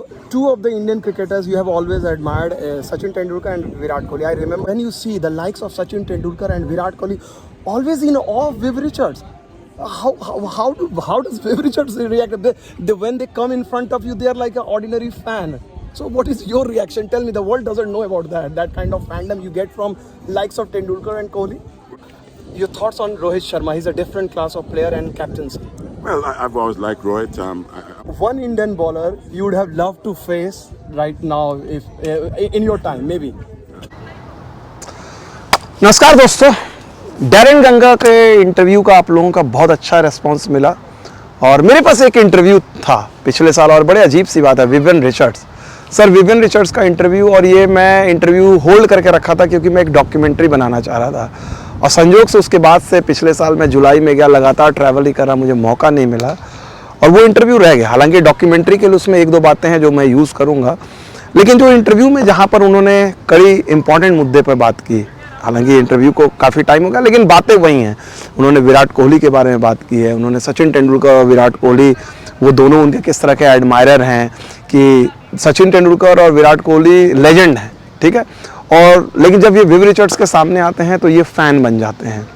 So, two of the Indian cricketers you have always admired, Sachin-Tendulkar and Virat Kohli. I remember when you see the likes of Sachin-Tendulkar and Virat Kohli, always in awe of Viv Richards. How does Viv Richards react? When they come in front of you, they are like an ordinary fan. So, what is your reaction? Tell me, the world doesn't know about that kind of fandom you get from likes of Tendulkar and Kohli. Your thoughts on Rohit Sharma? He's a different class of player and captaincy. Well, I've always liked Rohit. One Indian bowler you would have loved to face right now, if in your time, maybe. नमस्कार दोस्तों, Darren Ganga के interview का आप लोगों का बहुत अच्छा response मिला और मेरे पास एक इंटरव्यू था पिछले साल और बड़े अजीब सी बात है, Vivian Richards sir Vivian Richards का इंटरव्यू। और ये मैं इंटरव्यू होल्ड करके रखा था क्योंकि मैं एक डॉक्यूमेंट्री बनाना चाह रहा था और संयोग से उसके बाद से पिछले साल मैं जुलाई में गया, लगातार ट्रैवल ही करा, मुझे मौका नहीं मिला और वो इंटरव्यू रह गया। हालांकि डॉक्यूमेंट्री के लिए उसमें एक दो बातें हैं जो मैं यूज़ करूँगा, लेकिन जो इंटरव्यू में जहाँ पर उन्होंने कई इंपॉर्टेंट मुद्दे पर बात की, हालांकि इंटरव्यू को काफ़ी टाइम हो गया लेकिन बातें वही हैं। उन्होंने विराट कोहली के बारे में बात की है, उन्होंने सचिन तेंदुलकर और विराट कोहली वो दोनों उनके किस तरह के एडमायरर हैं कि सचिन तेंदुलकर और विराट कोहली लेजेंड हैं, ठीक है। और लेकिन जब ये विव रिचर्ड्स के सामने आते हैं तो ये फ़ैन बन जाते हैं।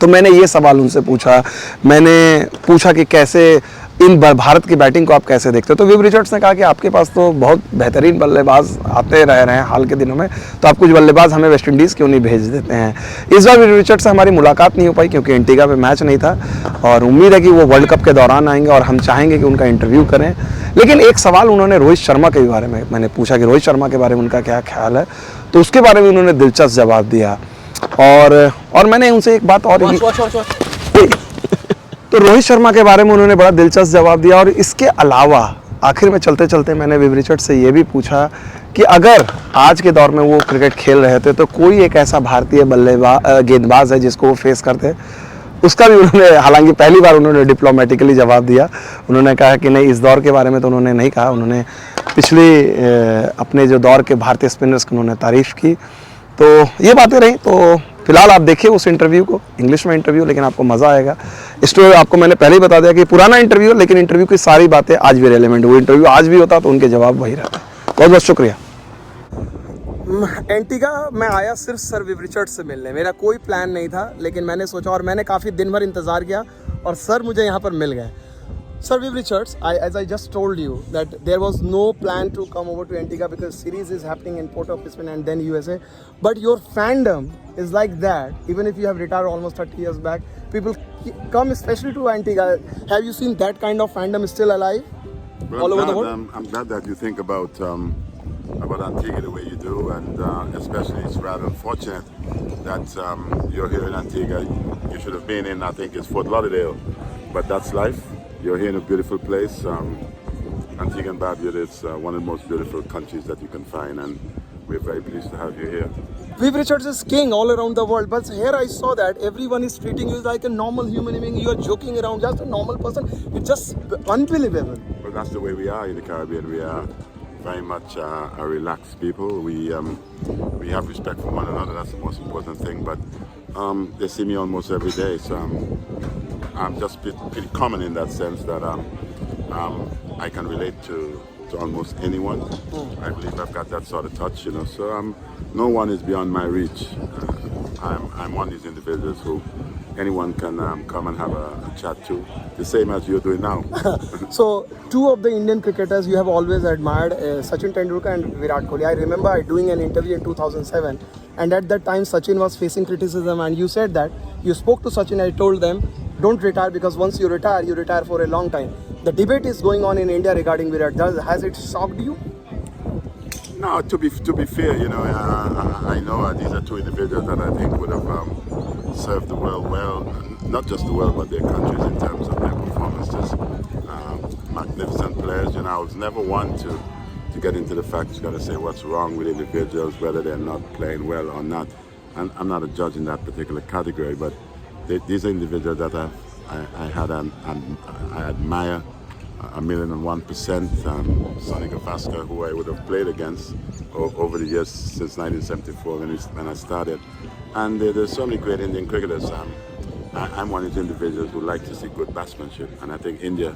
तो मैंने ये सवाल उनसे पूछा, मैंने पूछा कि कैसे इन भारत की बैटिंग को आप कैसे देखते हो। तो विव रिचर्ड्स ने कहा कि आपके पास तो बहुत बेहतरीन बल्लेबाज आते रह रहे हैं हाल के दिनों में, तो आप कुछ बल्लेबाज हमें वेस्ट इंडीज़ क्यों नहीं भेज देते हैं। इस बार विव रिचर्ड्स से हमारी मुलाकात नहीं हो पाई क्योंकि एंटीगा पे मैच नहीं था और उम्मीद है कि वो वर्ल्ड कप के दौरान आएंगे और हम चाहेंगे कि उनका इंटरव्यू करें। लेकिन एक सवाल उन्होंने रोहित शर्मा के बारे में, मैंने पूछा कि रोहित शर्मा के बारे में उनका क्या ख्याल है, तो उसके बारे में उन्होंने दिलचस्प जवाब दिया। और मैंने उनसे एक बात और तो रोहित शर्मा के बारे में उन्होंने बड़ा दिलचस्प जवाब दिया। और इसके अलावा आखिर में चलते चलते मैंने विव रिचर्ड्स से ये भी पूछा कि अगर आज के दौर में वो क्रिकेट खेल रहे थे तो कोई एक ऐसा भारतीय गेंदबाज है जिसको वो फेस करते, उसका भी उन्होंने, हालांकि पहली बार उन्होंने डिप्लोमेटिकली जवाब दिया। उन्होंने कहा कि नहीं, इस दौर के बारे में तो उन्होंने नहीं कहा, उन्होंने पिछले अपने जो दौर के भारतीय स्पिनर्स की उन्होंने तारीफ़ की। तो ये बातें रही। तो फिलहाल आप देखिए उस इंटरव्यू को, इंग्लिश में इंटरव्यू, लेकिन आपको मज़ा आएगा। स्टोरी आपको मैंने पहले ही बता दिया कि पुराना इंटरव्यू है लेकिन इंटरव्यू की सारी बातें आज भी रेलेवेंट, वो इंटरव्यू आज भी होता तो उनके जवाब वही रहता। बहुत बहुत शुक्रिया। एंटीगा मैं आया सिर्फ सर विव रिचर्ड्स से मिलने, मेरा कोई प्लान नहीं था, लेकिन मैंने सोचा और मैंने काफ़ी दिन भर इंतज़ार किया और सर मुझे यहाँ पर मिल गए। Sir Viv Richards, as I just told you that there was no plan to come over to Antigua because series is happening in Port-au-Prince and then USA. But your fandom is like that. Even if you have retired almost 30 years back, people come especially to Antigua. Have you seen that kind of fandom still alive all over the world? I'm glad that you think about Antigua the way you do, and especially it's rather unfortunate that you're here in Antigua. You should have been in, I think it's Fort Lauderdale, but that's life. You're here in a beautiful place. Antigua and Barbuda is one of the most beautiful countries that you can find, and we're very pleased to have you here. Viv Richards is king all around the world, but here I saw that everyone is treating you like a normal human being. You are joking around, just a normal person. It's just unbelievable. Well, that's the way we are in the Caribbean. We are very much a relaxed people. We have respect for one another. That's the most important thing. But they see me almost every day, so I'm just pretty common in that sense that I can relate to almost anyone. I believe I've got that sort of touch, you know. So no one is beyond my reach. I'm one of these individuals who anyone can come and have a chat to, the same as you're doing now. So, two of the Indian cricketers you have always admired, Sachin-Tendulkar and Virat Kohli. I remember doing an interview in 2007, and at that time Sachin was facing criticism, and you said that you spoke to Sachin. I told them, don't retire because once you retire for a long time. The debate is going on in India regarding Virat. Has it shocked you? No, to be fair, you know, I know these are two individuals that I think would have served the world well, not just the world but their countries in terms of their performances. Magnificent players, you know. I was never one to get into the facts. You got to say what's wrong with individuals, whether they're not playing well or not. And I'm not a judge in that particular category, but these are individuals that I admire 1,001%. Sonny Gavaskar, who I would have played against over the years since 1974 when I started. And there's so many great Indian cricketers. I'm one of these individuals who like to see good batsmanship, and I think India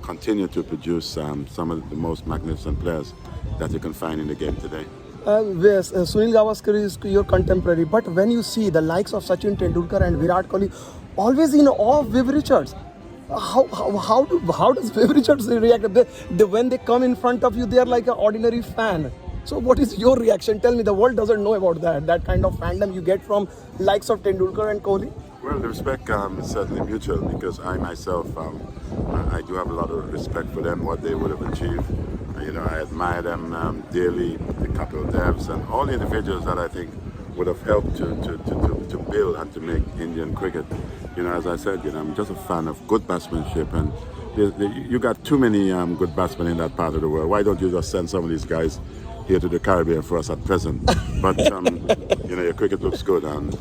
continue to produce some of the most magnificent players that you can find in the game today. Yes, Sunil Gavaskar is your contemporary, but when you see the likes of Sachin Tendulkar and Virat Kohli, always in awe of Viv Richards. How does Viv Richards react? When they come in front of you, they are like an ordinary fan. So what is your reaction? Tell me, the world doesn't know about that kind of fandom you get from likes of Tendulkar and Kohli. Well, the respect is certainly mutual because I myself, I do have a lot of respect for them, what they would have achieved. You know, I admire them dearly, the Kapil Devs and all the individuals that I think would have helped to build and to make Indian cricket. You know, as I said, you know, I'm just a fan of good batsmanship, and you got too many good batsmen in that part of the world. Why don't you just send some of these guys here to the Caribbean for us at present? But you know, your cricket looks good, and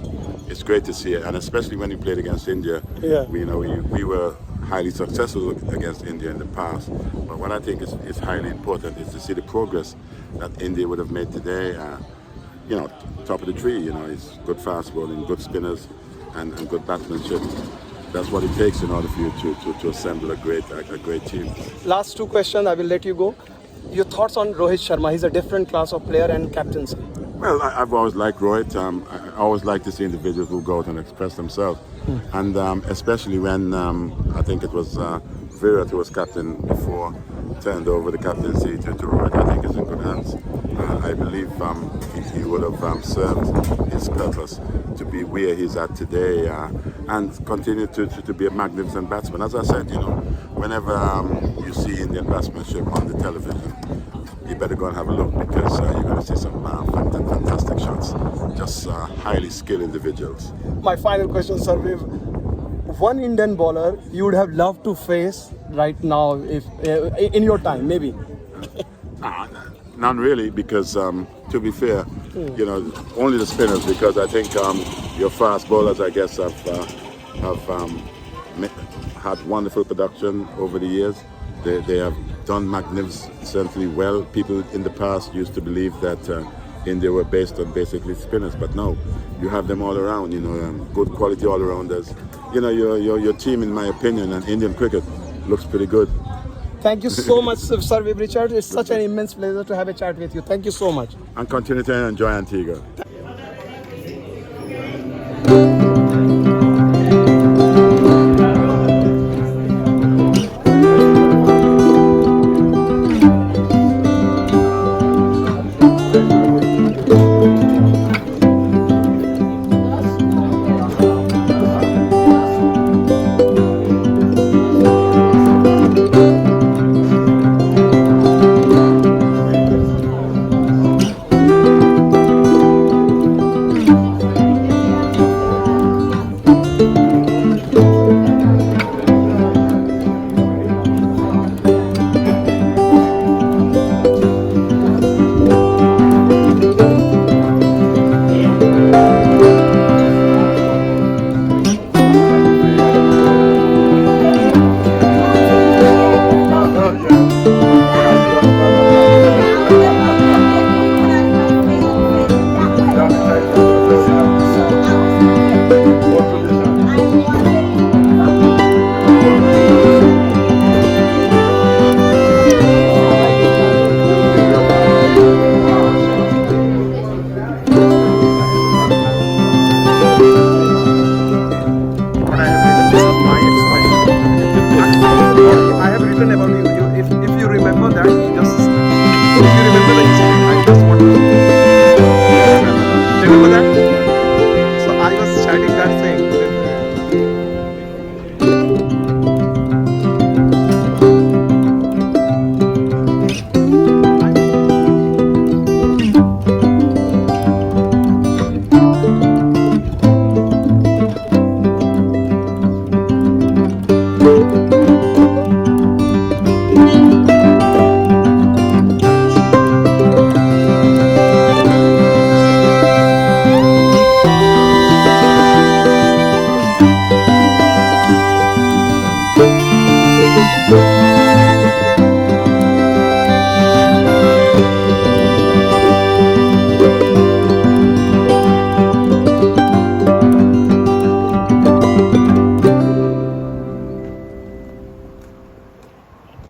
it's great to see it. And especially when you played against India, Yeah. we were highly successful against India in the past. But what I think is highly important is to see the progress that India would have made today. You know, top of the tree. You know, it's good fast bowling, good spinners, and good batsmanship. That's what it takes in order for you to assemble a great team. Last two questions, I will let you go. Your thoughts on Rohit Sharma? He's a different class of player and captaincy. Well, I've always liked Rohit. I always like to see individuals who go out and express themselves. And especially when I think it was Virat who was captain before, turned over the captaincy to Rohit. I think it's in good hands. I believe he would have served his purpose to be where he's at today and continue to be a magnificent batsman. As I said, you know, whenever you see Indian batsmanship on the television, you better go and have a look because you're going to see some fantastic shots. Just highly skilled individuals. My final question, sir. One Indian bowler you would have loved to face right now, if in your time, maybe. None really, because to be fair, you know, only the spinners. Because I think your fast bowlers, I guess, have had wonderful production over the years. They have done magnificently well. People in the past used to believe that India were based on basically spinners, but no, you have them all around. You know, good quality all-rounders. You know, your team, in my opinion, and Indian cricket looks pretty good. Thank you so much, Sir Viv Richards. It's such an immense pleasure to have a chat with you. Thank you so much. And continue to enjoy Antigua.